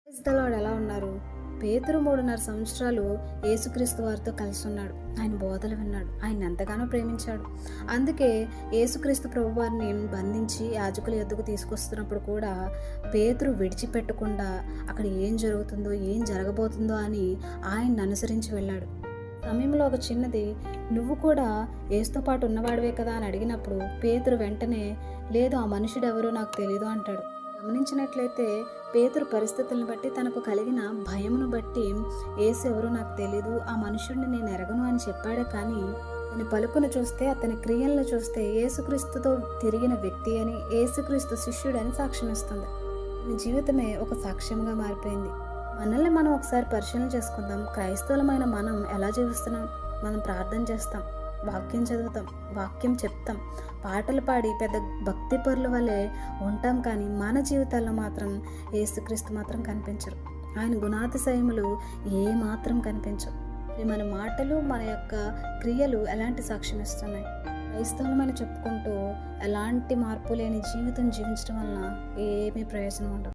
Praise the lord. ఎలా ఉన్నారు? పేతురు 3.5 సంవత్సరాలు యేసుక్రీస్తు వారితో కలిసి ఉన్నాడు. ఆయన బోధలు విన్నాడు. ఆయన ఎంతగానో ప్రేమించాడు. అందుకే యేసుక్రీస్తు ప్రభువారిని బంధించి యాజకుల యొద్దకు తీసుకొస్తున్నప్పుడు కూడా పేతురు విడిచిపెట్టకుండా అక్కడ ఏం జరుగుతుందో ఏం జరగబోతుందో అని ఆయన్ని అనుసరించి వెళ్ళాడు. సమయంలో ఒక చిన్నది, నువ్వు కూడా యేసుతో పాటు ఉన్నవాడివే కదా అని అడిగినప్పుడు పేతురు వెంటనే, లేదు, ఆ మనుషుడు ఎవరో నాకు తెలీదు అంటాడు. గమనించినట్లయితే పేతురు పరిస్థితులను బట్టి, తనకు కలిగిన భయమును బట్టి, యేసు ఎవరో నాకు తెలీదు, ఆ మనుషుడిని నేను ఎరగను అని చెప్పాడే కానీ అతని పలుకును చూస్తే, అతని క్రియలను చూస్తే యేసుక్రీస్తుతో తిరిగిన వ్యక్తి అని, యేసుక్రీస్తు శిష్యుడని సాక్ష్యం ఇస్తుంది. అతని జీవితమే ఒక సాక్ష్యంగా మారిపోయింది. మనల్ని మనం ఒకసారి పరిశీలన చేసుకుందాం. క్రైస్తవులమైన మనం ఎలా జీవిస్తున్నాం? మనం ప్రార్థన చేస్తాం, వాక్యం చదువుతాం, వాక్యం చెప్తాం, పాటలు పాడి పెద్ద భక్తి పరుల వలె ఉంటాం. కానీ మన జీవితాల్లో మాత్రం యేసుక్రీస్తు మాత్రం కనిపించరు. ఆయన గుణాతిశయములు ఏ మాత్రం కనిపించవు. మన మాటలు, మన యొక్క క్రియలు ఎలాంటి సాక్ష్యం ఇస్తున్నాయి? క్రైస్తవులమని చెప్పుకుంటూ ఎలాంటి మార్పు లేని జీవితం జీవించడం వలన ఏమీ ప్రయోజనం ఉండదు.